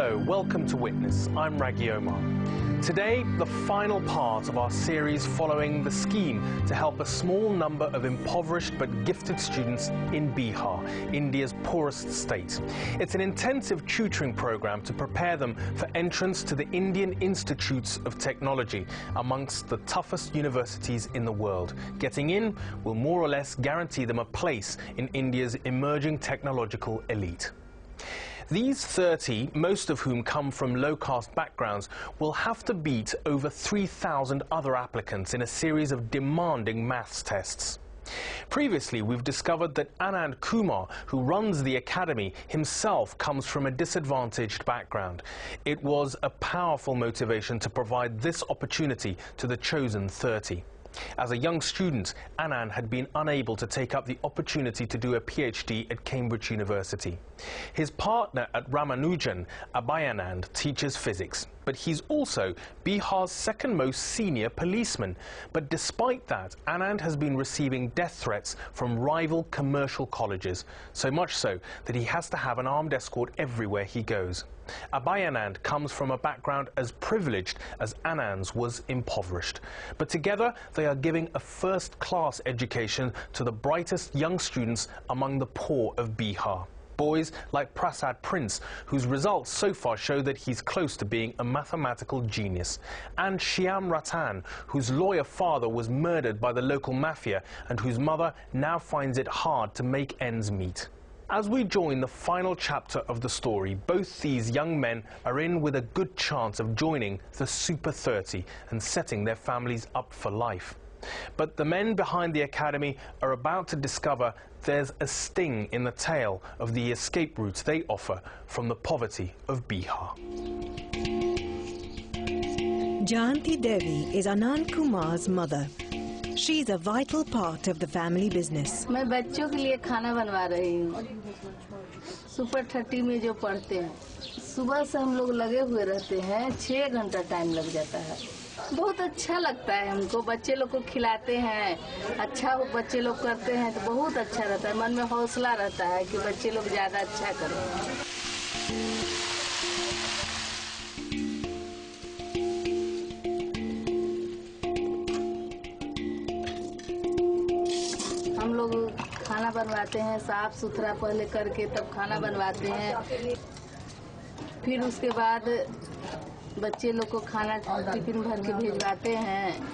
Hello, welcome to Witness. I'm Raggy Omar. Today, the final part of our series following the scheme to help a small number of impoverished but gifted students in Bihar, India's poorest state. It's an intensive tutoring program to prepare them for entrance to the Indian Institutes of Technology, amongst the toughest universities in the world. Getting in will more or less guarantee them a place in India's emerging technological elite. These 30, most of whom come from low-caste backgrounds, will have to beat over 3,000 other applicants in a series of demanding maths tests. Previously, we've discovered that Anand Kumar, who runs the academy, himself comes from a disadvantaged background. It was a powerful motivation to provide this opportunity to the chosen 30. As a young student, Anand had been unable to take up the opportunity to do a PhD at Cambridge University. His partner at Ramanujan, Abhayanand, teaches physics, but he's also Bihar's second most senior policeman. But despite that, Anand has been receiving death threats from rival commercial colleges, so much so that he has to have an armed escort everywhere he goes. Abhayanand comes from a background as privileged as Anand's was impoverished. But together, they are giving a first-class education to the brightest young students among the poor of Bihar. Boys like Prasad Prince, whose results so far show that he's close to being a mathematical genius, and Shyam Ratan, whose lawyer father was murdered by the local mafia and whose mother now finds it hard to make ends meet. As we join the final chapter of the story, both these young men are in with a good chance of joining the Super 30 and setting their families up for life. But the men behind the academy are about to discover there's a sting in the tail of the escape routes they offer from the poverty of Bihar. Jayanti Devi is Anand Kumar's mother. She's a vital part of the family business. मैं बच्चों के लिए खाना बनवा रही हूँ। Super 30 में जो पढ़ते हैं, सुबह से हम लोग लगे हुए रहते हैं, 6 घंटा टाइम लग जाता है। बहुत अच्छा लगता है हमको, बच्चे लोग को खिलाते हैं, अच्छा बच्चे लोग करते हैं तो बहुत अच्छा रहता है, मन में हौसला रहता है कि बच्चे लोग ज़्यादा अच्छा करें। हम लोग खाना बनवाते हैं, साफ सुथरा पहले करके तब खाना बनवाते हैं, फिर उसके बाद बच्चे लोग को खाना टिफिन भर के भिजवाते हैं।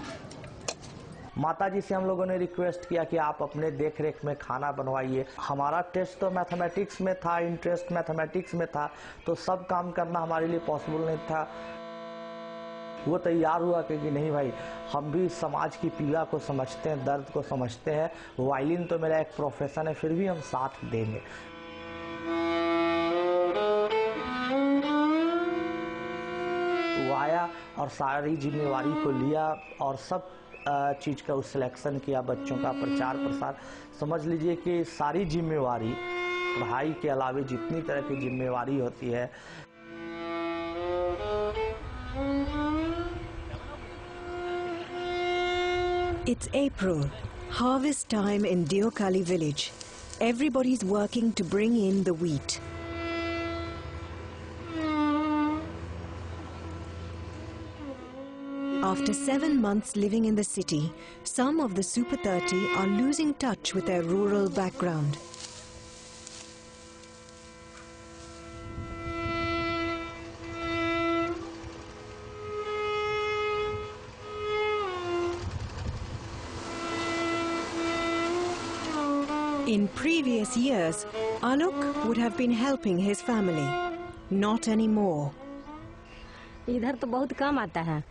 माताजी से हम लोगों ने रिक्वेस्ट किया कि आप अपने देख रेख में खाना बनवाइए। हमारा टेस्ट तो मैथमेटिक्स में था, इंटरेस्ट मैथमेटिक्स में था, तो सब काम करना हमारे लिए पॉसिबल नहीं था। वो तैयार हुआ कि नहीं भाई, हम भी समाज की पीड़ा को समझते हैं, दर्द को समझते हैं। वायलिन तो मेरा एक प्रोफेशन है, फिर भी हम साथ देंगे। वो आया और सारी जिम्मेवारी को लिया और सब चीज़ का सिलेक्शन किया, बच्चों का प्रचार प्रसार। समझ लीजिए कि सारी जिम्मेवारी पढ़ाई के अलावा जितनी तरह की जिम्मेवारी होती है। It's April, harvest time in Deokali village. Everybody's working to bring in the wheat. After 7 months living in the city, some of the Super 30 are losing touch with their rural background. In previous years, Alok would have been helping his family. Not anymore. इधर तो बहुत कम आता है,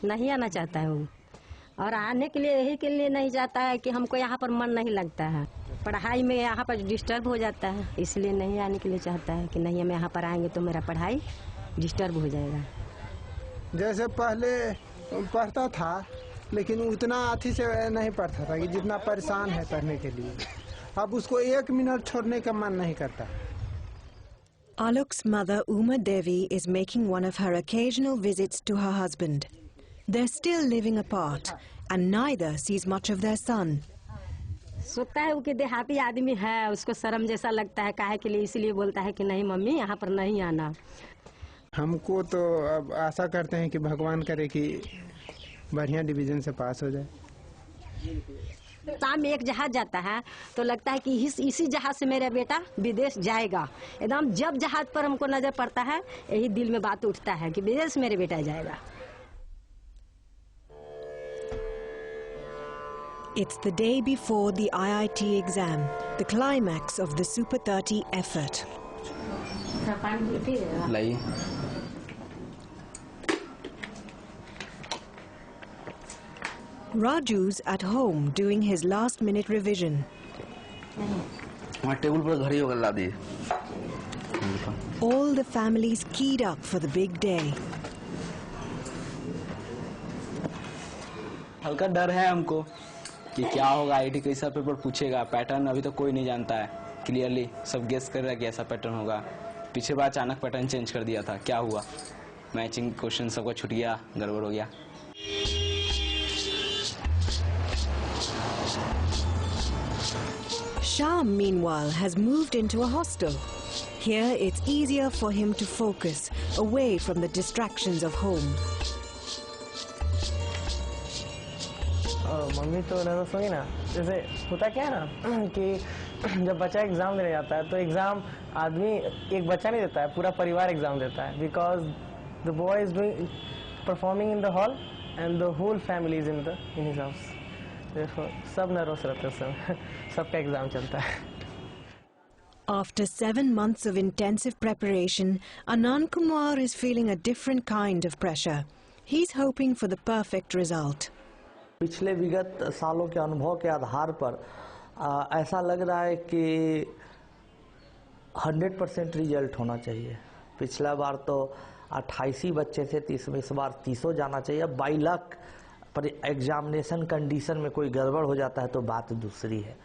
नहीं आना चाहता है वो, और आने के लिए यही के लिए नहीं जाता है कि हमको यहाँ पर मन नहीं लगता है, पढ़ाई में यहाँ पर डिस्टर्ब हो जाता है, इसलिए नहीं आने के लिए चाहता है कि नहीं हम यहाँ पर आएंगे तो मेरा पढ़ाई डिस्टर्ब हो जाएगा। जैसे पहले पढ़ता था, लेकिन उतना अथी से नहीं पढ़ता था कि जितना परेशान है पढ़ने के लिए। अब उसको 1 मिनट छोड़ने का मन नहीं करता। Alok's mother Uma Devi is making one of her occasional visits to her husband. They're still living apart and neither sees much of their son. सोचता है वो कि देहाती आदमी है, उसको शर्म जैसा लगता है, काहे के लिए, इसलिए बोलता है कि नहीं मम्मी यहाँ पर नहीं आना। हमको तो अब आशा करते हैं कि भगवान करे कि बढ़िया डिवीजन से पास हो जाए। शाम में एक जहाज जाता है तो लगता है कि इसी जहाज से मेरा बेटा विदेश जाएगा। एकदम जब जहाज पर हमको नजर पड़ता है यही दिल में बात उठता है कि विदेश मेरे बेटा जाएगा। It's the day before the IIT exam, the climax of the Super 30 effort. Raju's at home doing his last-minute revision. Table पर घड़ी होकर ला दी। All the families keyed up for the big day. हल्का डर है हमको कि क्या होगा, आईआईटी कैसा पेपर पूछेगा, पैटर्न अभी तक कोई नहीं जानता है क्लियरली। सब गेस कर रहा है कि ऐसा पैटर्न होगा। पीछे बार अचानक पैटर्न चेंज कर दिया था, क्या हुआ, मैचिंग क्वेश्चन सबका छूट गया, गड़बड़ हो गया। Sham, meanwhile, has moved into a hostel. Here, it's easier for him to focus, away from the distractions of home. Mummy तो नर्वस होगी ना। जैसे होता क्या है ना कि जब बच्चा एग्ज़ाम देने जाता है तो एग्ज़ाम आदमी एक बच्चा नहीं देता है, पूरा परिवार एग्ज़ाम देता है। Because the boy is doing performing in the hall and the whole family is in his house. देखो सब नर्वस रहते हैं, सब सबका एग्ज़ाम चलता है। After 7 months of intensive preparation, Anand Kumar is feeling a different kind of pressure. He's hoping for the perfect result. पिछले विगत सालों के अनुभव के आधार पर ऐसा लग रहा है कि 100% रिजल्ट होना चाहिए। पिछला बार तो 28 ही बच्चे थे, इस बार 30 जाना चाहिए। बाई लक पर एग्जामिनेशन कंडीशन में कोई गड़बड़ हो जाता है तो बात दूसरी है।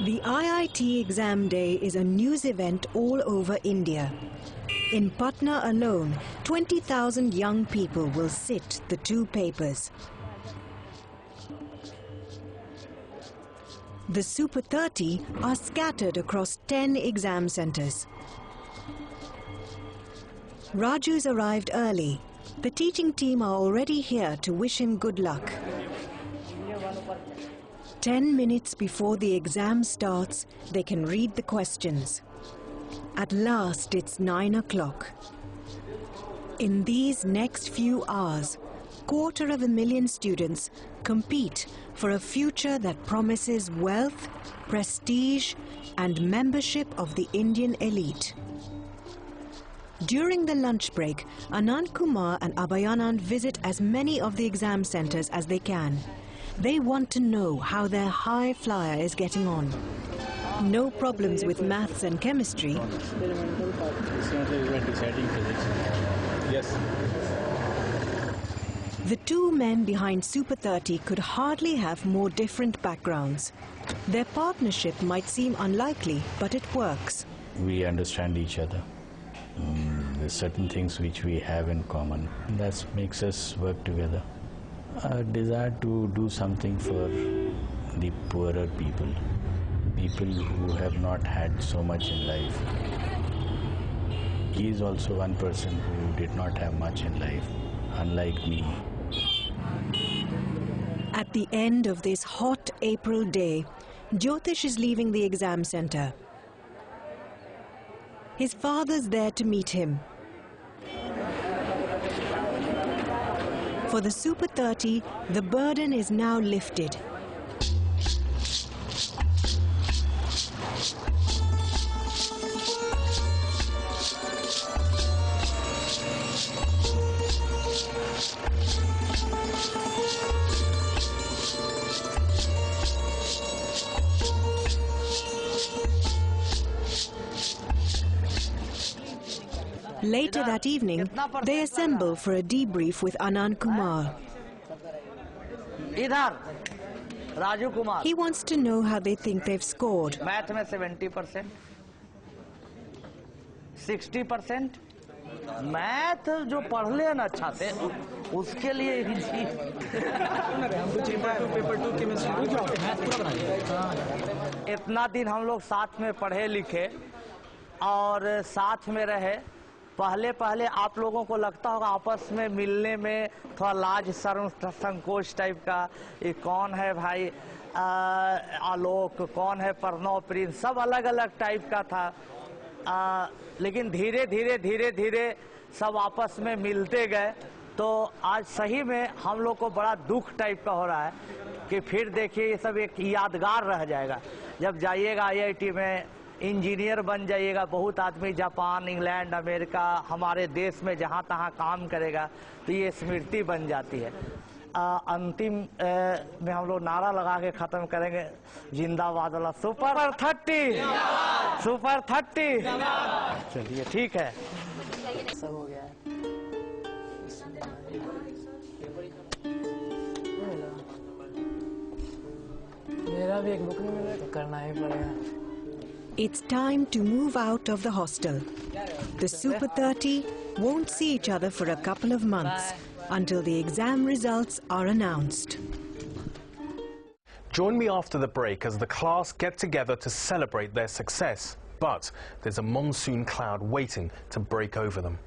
The IIT exam day is a news event all over India. In Patna alone, 20,000 young people will sit the 2 papers. The Super 30 are scattered across 10 exam centers. Raju's arrived early. The teaching team are already here to wish him good luck. 10 minutes before the exam starts, they can read the questions. At last, it's 9 o'clock. In these next few hours, 250,000 students compete for a future that promises wealth, prestige, and membership of the Indian elite. During the lunch break, Anand Kumar and Abhayanand visit as many of the exam centers as they can. They want to know how their high flyer is getting on. No problems with maths and chemistry. Yes. The 2 men behind Super 30 could hardly have more different backgrounds. Their partnership might seem unlikely, but it works. We understand each other. There's certain things which we have in common. That makes us work together. A desire to do something for the poorer people. People who have not had so much in life. He is also one person who did not have much in life, unlike me. At the end of this hot April day, Jyotish is leaving the exam center. His father's there to meet him. For the Super 30, the burden is now lifted. Later that evening, they assemble for a debrief with Anand Kumar. इधर Raju Kumar. He wants to know how they think they've scored. Math में 70%, 60%। Math जो पढ़ ले ना अच्छा से उसके लिए इजी। इतना दिन हम लोग साथ में पढ़े लिखे और साथ में रहे। पहले पहले आप लोगों को लगता होगा आपस में मिलने में थोड़ा लाज शर्म संकोच टाइप का, ये कौन है भाई आलोक, कौन है प्रणव, प्रिंस, सब अलग अलग टाइप का था। लेकिन धीरे धीरे धीरे धीरे सब आपस में मिलते गए। तो आज सही में हम लोग को बड़ा दुख टाइप का हो रहा है कि फिर देखिए ये सब एक यादगार रह जाएगा। जब जाइएगा IIT में इंजीनियर बन जाइएगा, बहुत आदमी जापान, इंग्लैंड, अमेरिका, हमारे देश में जहाँ तहाँ काम करेगा, तो ये स्मृति बन जाती है। अंतिम में हम लोग नारा लगा के ख़त्म करेंगे, जिंदाबाद वाला सुपर 30, सुपर 30। चलिए ठीक है, सब हो गया है। मेरा भी एक बुक नहीं मिला तो करना ही पड़ेगा। It's time to move out of the hostel. The Super 30 won't see each other for a couple of months until the exam results are announced. Join me after the break as the class get together to celebrate their success. But there's a monsoon cloud waiting to break over them.